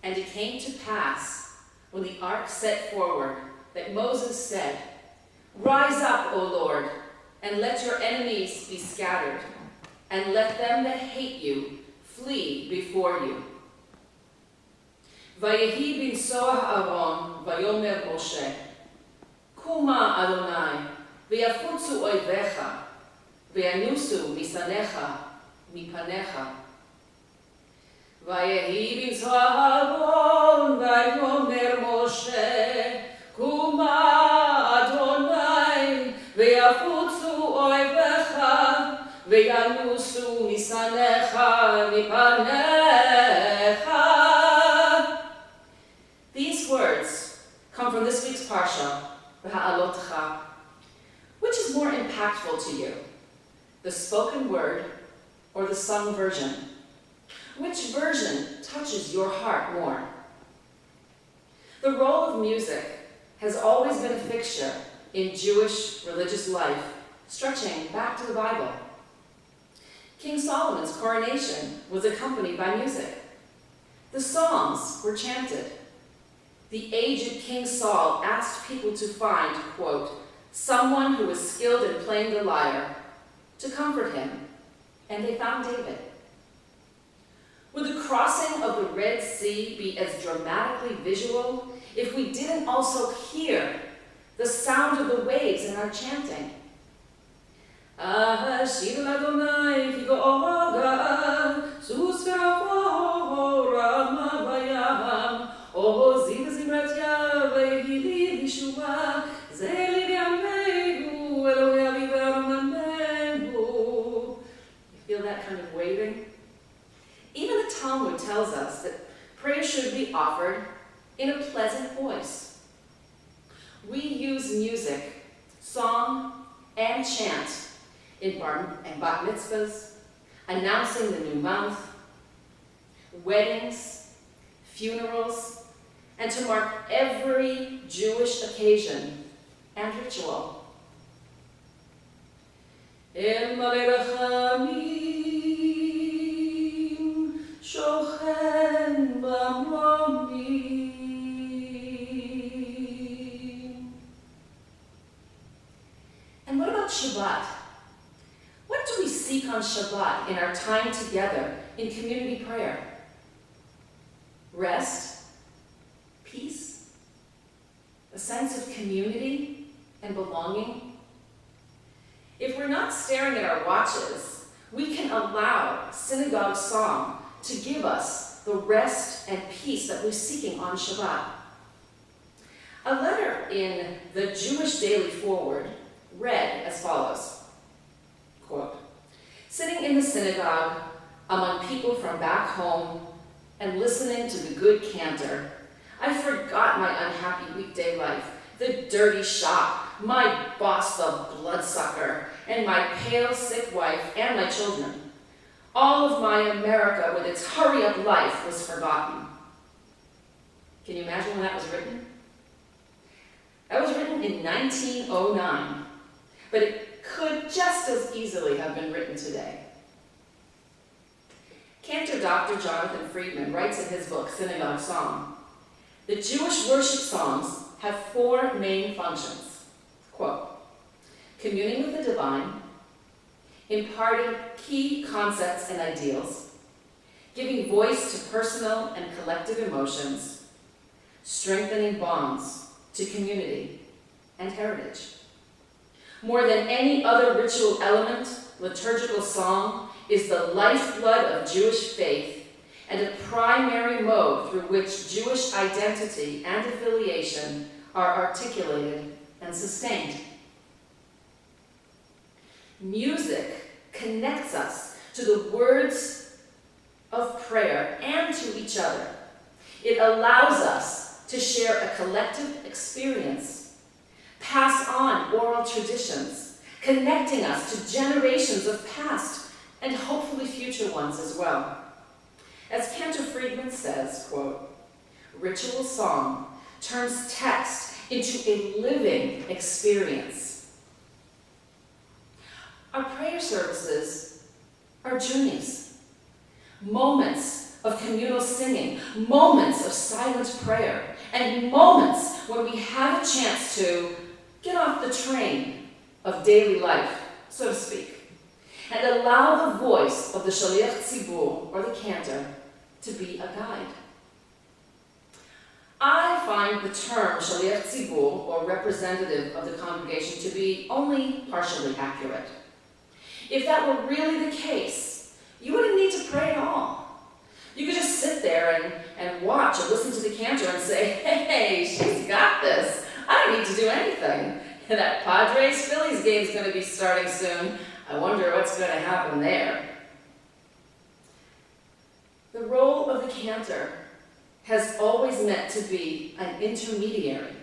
And it came to pass, when the ark set forward, that Moses said, "Rise up, O Lord, and let your enemies be scattered, and let them that hate you flee before you." Vayehi binsoah Aaron, vayomer Moshe, "Kuma Adonai, v'yafutzu oivecha, v'yanusu misanecha, mipanecha." Vayehi binsoah Aaron, vayomer Moshe, "Kuma Adonai, v'yafutzu oivecha, v'yanusu misanecha, mipanecha." These words come from this week's Parsha, V'ha'alotcha. Which is more impactful to you, the spoken word or the sung version? Which version touches your heart more? The role of music has always been a fixture in Jewish religious life, stretching back to the Bible. King Solomon's coronation was accompanied by music. The psalms were chanted. The aged King Saul asked people to find, quote, "someone who was skilled in playing the lyre," to comfort him, and they found David. Would the crossing of the Red Sea be as dramatically visual if we didn't also hear the sound of the waves in our chanting? You feel that kind of waving? Even the Talmud tells us that prayer should be offered in a pleasant voice. We use music, song, and chant in bar and bat mitzvahs, announcing the new month, weddings, funerals, and to mark every Jewish occasion and ritual. El malei rachamim shochen b'mromim. And what about Shabbat? What do we seek on Shabbat in our time together in community prayer? Rest, peace, a sense of community and belonging. If we're not staring at our watches, we can allow synagogue song to give us the rest and peace that we're seeking on Shabbat. A letter in the Jewish Daily Forward read as follows, quote, "Sitting in the synagogue among people from back home and listening to the good Cantor, I forgot my unhappy weekday life, the dirty shop, my boss the bloodsucker, and my pale sick wife and my children. All of my America with its hurry-up life was forgotten." Can you imagine when that was written? That was written in 1909, but it could just as easily have been written today. Cantor Dr. Jonathan Friedman writes in his book, Synagogue Song, "The Jewish worship songs have four main functions." Quote, "communing with the divine, imparting key concepts and ideals, giving voice to personal and collective emotions, strengthening bonds to community and heritage." More than any other ritual element, liturgical song is the lifeblood of Jewish faith and a primary mode through which Jewish identity and affiliation are articulated and sustained. Music connects us to the words of prayer and to each other. It allows us to share a collective experience, pass on oral traditions, connecting us to generations of past and hopefully future ones as well. As Cantor Friedman says, quote, "Ritual song turns text into a living experience." Our prayer services are journeys, moments of communal singing, moments of silent prayer, and moments when we have a chance to get off the train of daily life, so to speak, and allow the voice of the Shaliach Tzibur, or the Cantor, to be a guide. I find the term Shaliach Tzibur, or representative of the congregation, to be only partially accurate. If that were really the case, you wouldn't need to pray at all. You could just sit there and watch or listen to the Cantor and say, hey, she's got this. I don't need to do anything. That Padres-Phillies game is going to be starting soon. I wonder what's going to happen there. The role of the Cantor has always meant to be an intermediary.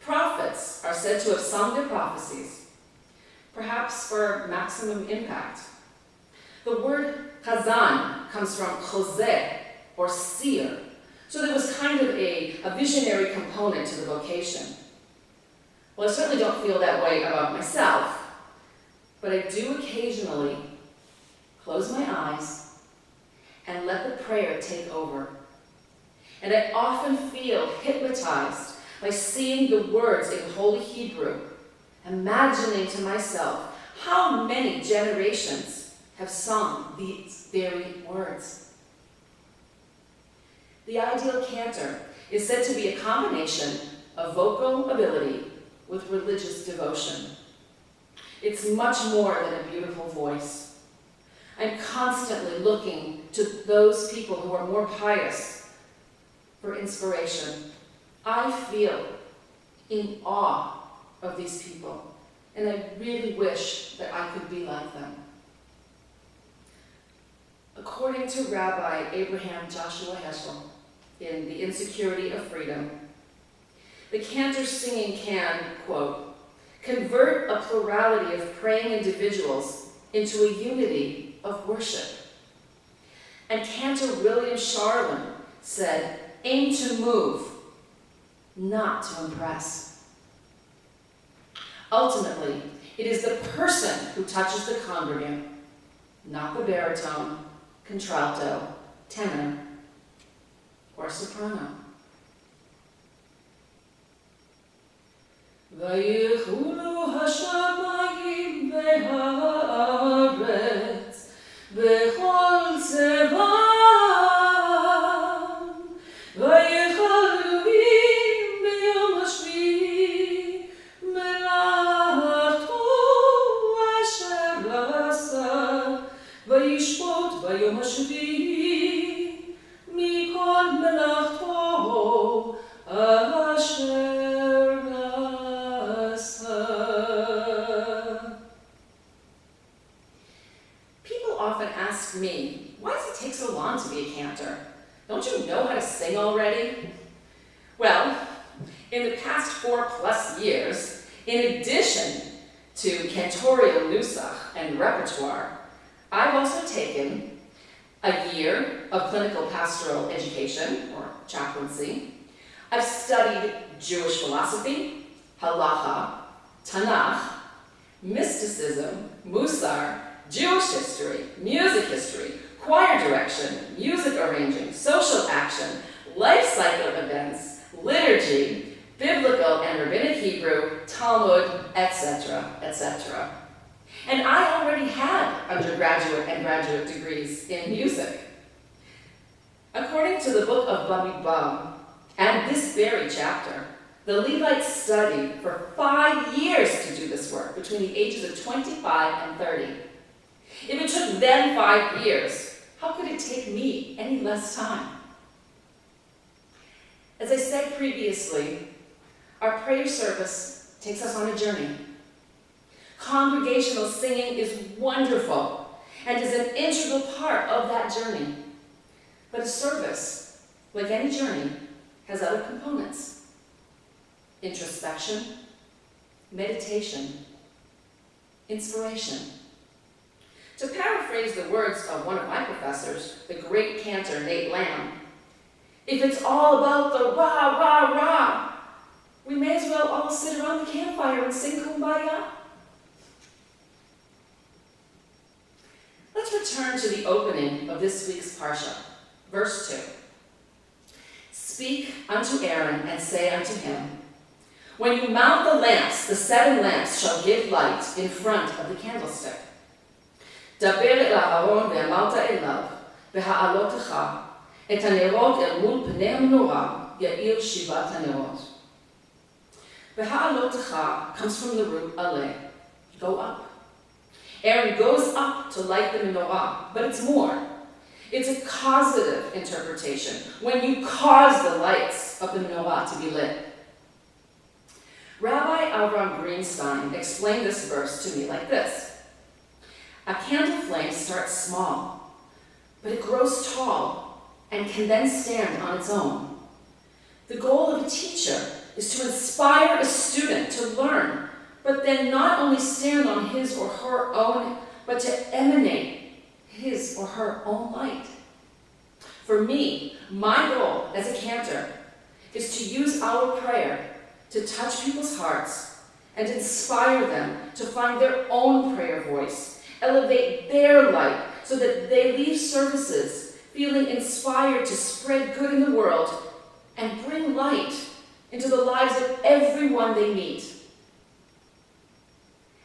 Prophets are said to have sung their prophecies, perhaps for maximum impact. The word chazan comes from choseh, or seer, so there was kind of a visionary component to the vocation. Well, I certainly don't feel that way about myself, but I do occasionally close my eyes and let the prayer take over. And I often feel hypnotized by seeing the words in Holy Hebrew, imagining to myself how many generations have sung these very words. The ideal Cantor is said to be a combination of vocal ability with religious devotion. It's much more than a beautiful voice. I'm constantly looking to those people who are more pious for inspiration. I feel in awe of these people, and I really wish that I could be like them. According to Rabbi Abraham Joshua Heschel in The Insecurity of Freedom, the Cantor singing can, quote, convert a plurality of praying individuals into a unity of worship. And Cantor William Sharlin said, aim to move, not to impress. Ultimately, it is the person who touches the congregant, not the baritone, contralto, tenor, or soprano. ויחולו השמיים והארץ בכל צבעם ויחלו ביום השביעי מלאכתו אשר עשה וישפוט ביום השביעי מכל מלאכתו אשר me, why does it take so long to be a cantor? Don't you know how to sing already? Well, in the past 4+ years, in addition to cantorial nusach and repertoire, I've also taken a year of clinical pastoral education, or chaplaincy. I've studied Jewish philosophy, halacha, Tanakh, mysticism, musar, Jewish history, music history, choir direction, music arranging, social action, life cycle events, liturgy, biblical and rabbinic Hebrew, Talmud, etc., etc. And I already had undergraduate and graduate degrees in music. According to the book of Bamidbar, and this very chapter, the Levites studied for 5 years to do this work, between the ages of 25 and 30. If it took them 5 years, how could it take me any less time? As I said previously, our prayer service takes us on a journey. Congregational singing is wonderful and is an integral part of that journey. But a service, like any journey, has other components: introspection, meditation, inspiration. To paraphrase the words of one of my professors, the great cantor Nate Lamb, if it's all about the rah, rah, rah, we may as well all sit around the campfire and sing Kumbaya. Let's return to the opening of this week's Parsha, Verse 2. Speak unto Aaron and say unto him, when you mount the lamps, the 7 lamps shall give light in front of the candlestick. דבר אל אהרון ואמרת אליו, והעלותך את הנרות אל מול פני המנורה, יאיר 7 הנרות. והעלותך comes from the root ale, go up. Aaron goes up to light the menorah, but it's more. It's a causative interpretation, when you cause the lights of the menorah to be lit. Rabbi Avram Greenstein explained this verse to me like this. A candle flame starts small, but it grows tall and can then stand on its own. The goal of a teacher is to inspire a student to learn, but then not only stand on his or her own, but to emanate his or her own light. For me, my goal as a cantor is to use our prayer to touch people's hearts and inspire them to find their own prayer voice, elevate their light so that they leave services feeling inspired to spread good in the world and bring light into the lives of everyone they meet.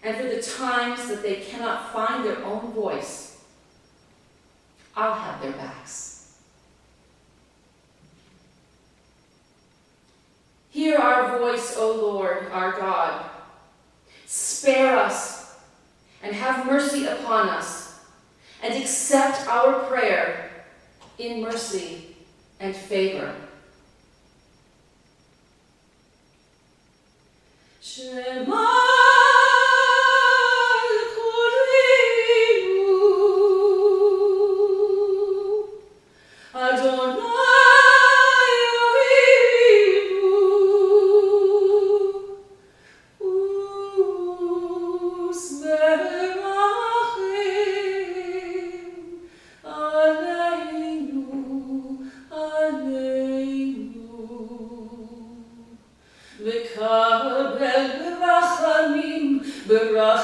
And for the times that they cannot find their own voice, I'll have their backs. Hear our voice, O Lord, our God. Spare us and have mercy upon us, and accept our prayer in mercy and favor. Shema. ברחמים וברצון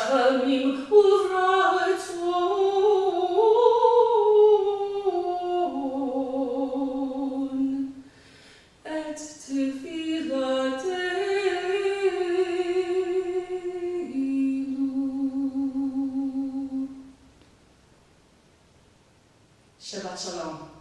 את תפילתנו. שבת שלום.